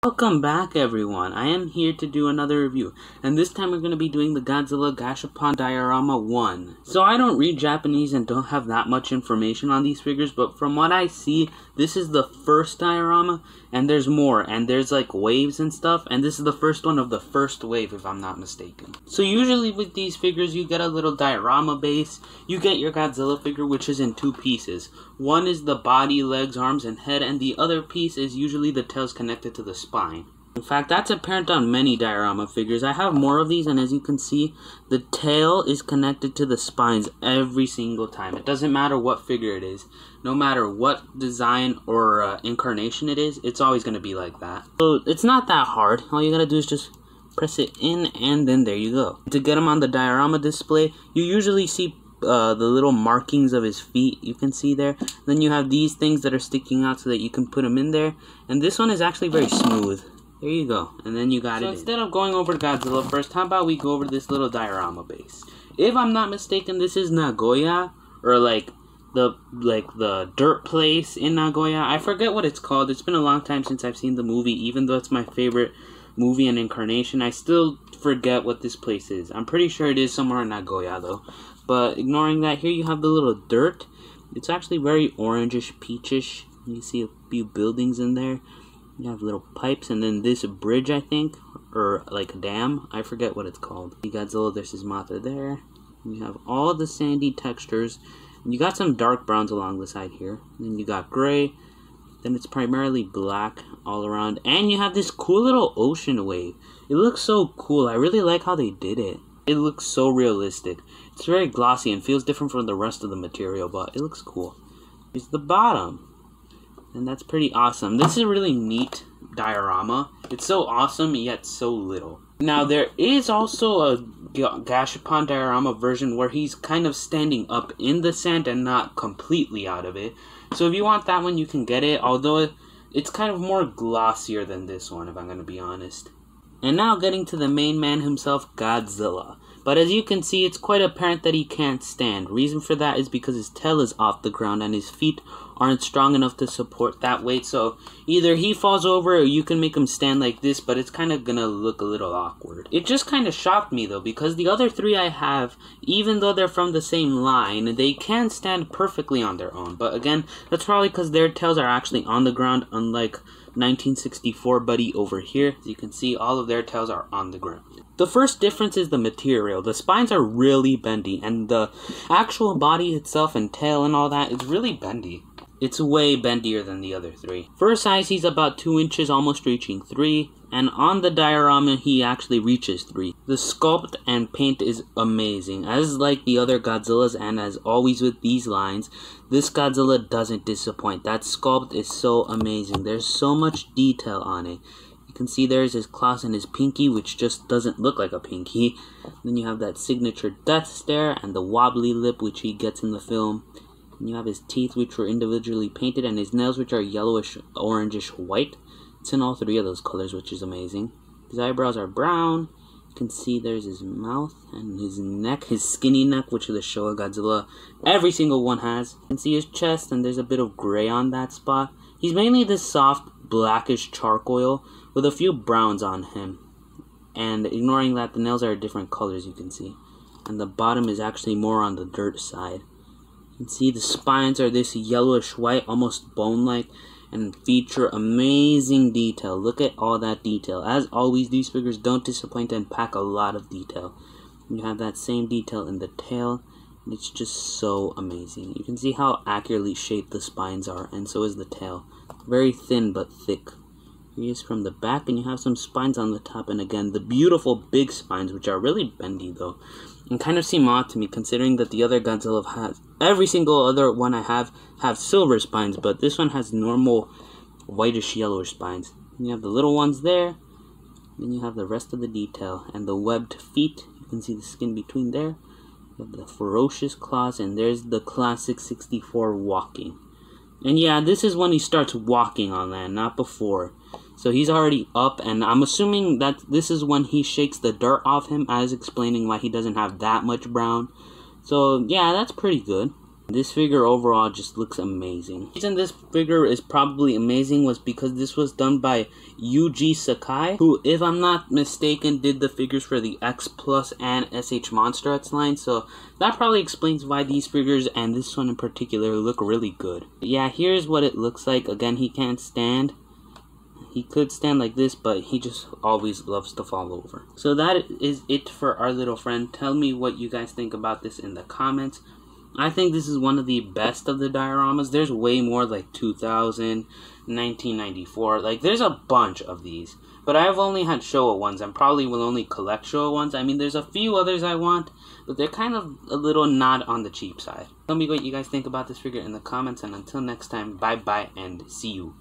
Welcome back, everyone. I am here to do another review, and this time we're going to be doing the Godzilla Gashapon Diorama 1. So I don't read Japanese and don't have that much information on these figures, but from what I see, this is the first diorama, and there's more, and there's like waves and stuff, and this is the first one of the first wave, if I'm not mistaken. So usually with these figures, you get a little diorama base. You get your Godzilla figure, which is in two pieces. One is the body, legs, arms, and head, and the other piece is usually the tails connected to the spine. In fact, that's apparent on many diorama figures. I have more of these, and as you can see, the tail is connected to the spines every single time. It doesn't matter what figure it is. No matter what design or incarnation it is, it's always going to be like that. So it's not that hard. All you gotta do is just press it in, and then there you go. To get him on the diorama display, you usually see the little markings of his feet you can see there. Then you have these things that are sticking out so that you can put him in there. And this one is actually very smooth. There you go. And then you got it. So instead of going over Godzilla first, how about we go over this little diorama base? If I'm not mistaken, this is Nagoya, or like the dirt place in Nagoya. I forget what it's called. It's been a long time since I've seen the movie. Even though it's my favorite movie and incarnation, I still forget what this place is. I'm pretty sure it is somewhere in Nagoya though. But ignoring that, here you have the little dirt. It's actually very orangish, peachish. You see a few buildings in there. You have little pipes, and then this bridge, I think, or like a dam. I forget what it's called. You got Godzilla versus Mothra there. You have all the sandy textures. And you got some dark browns along the side here. And then you got gray. Then it's primarily black all around. And you have this cool little ocean wave. It looks so cool. I really like how they did it. It looks so realistic. It's very glossy and feels different from the rest of the material, but it looks cool. Here's the bottom. And that's pretty awesome. This is a really neat diorama. It's so awesome, yet so little. Now, there is also a Gashapon diorama version where he's kind of standing up in the sand and not completely out of it. So if you want that one, you can get it, although it's kind of more glossier than this one, if I'm going to be honest. And now getting to the main man himself, Godzilla. But as you can see, it's quite apparent that he can't stand. Reason for that is because his tail is off the ground and his feet aren't strong enough to support that weight. So either he falls over or you can make him stand like this, but it's kind of gonna look a little awkward. It just kind of shocked me though, because the other three I have, even though they're from the same line, they can stand perfectly on their own. But again, that's probably because their tails are actually on the ground, unlike 1964 Buddy over here. As you can see, all of their tails are on the ground. The first difference is the material. The spines are really bendy, and the actual body itself and tail and all that is really bendy. It's way bendier than the other three. For size, he's about 2 inches, almost reaching 3, and on the diorama, he actually reaches 3. The sculpt and paint is amazing. As like the other Godzillas, and as always with these lines, this Godzilla doesn't disappoint. That sculpt is so amazing. There's so much detail on it. You can see there's his claws and his pinky, which just doesn't look like a pinky. Then you have that signature death stare and the wobbly lip, which he gets in the film. And you have his teeth, which were individually painted, and his nails, which are yellowish, orangish, white. It's in all three of those colors, which is amazing. His eyebrows are brown. You can see there's his mouth and his neck, his skinny neck, which the Showa Godzilla, every single one has. You can see his chest, and there's a bit of gray on that spot. He's mainly this soft, blackish charcoal with a few browns on him. And ignoring that, the nails are different colors, you can see. And the bottom is actually more on the dirt side. You can see the spines are this yellowish white, almost bone-like, and feature amazing detail. Look at all that detail. As always, these figures don't disappoint and pack a lot of detail. You have that same detail in the tail, and it's just so amazing. You can see how accurately shaped the spines are, and so is the tail. Very thin but thick. Here's from the back, and you have some spines on the top, and again, the beautiful big spines, which are really bendy though, and kind of seem odd to me, considering that the other Godzilla has, every single other one I have silver spines, but this one has normal whitish yellowish spines. And you have the little ones there, then you have the rest of the detail, and the webbed feet. You can see the skin between there. You have the ferocious claws, and there's the classic 64 walking. And yeah, this is when he starts walking on land, not before. So he's already up, and I'm assuming that this is when he shakes the dirt off him, as explaining why he doesn't have that much brown. So yeah, that's pretty good. This figure overall just looks amazing. The reason this figure is probably amazing was because this was done by Yuji Sakai, who, if I'm not mistaken, did the figures for the X Plus and SH Monster X line, so that probably explains why these figures, and this one in particular, look really good. Yeah, here's what it looks like. Again, he can't stand. He could stand like this, but he just always loves to fall over. So that is it for our little friend. Tell me what you guys think about this in the comments. I think this is one of the best of the dioramas. There's way more, like 2000, 1994. Like, there's a bunch of these. But I've only had Showa ones, and probably will only collect Showa ones. I mean, there's a few others I want, but they're kind of a little not on the cheap side. Tell me what you guys think about this figure in the comments, and until next time, bye-bye, and see you.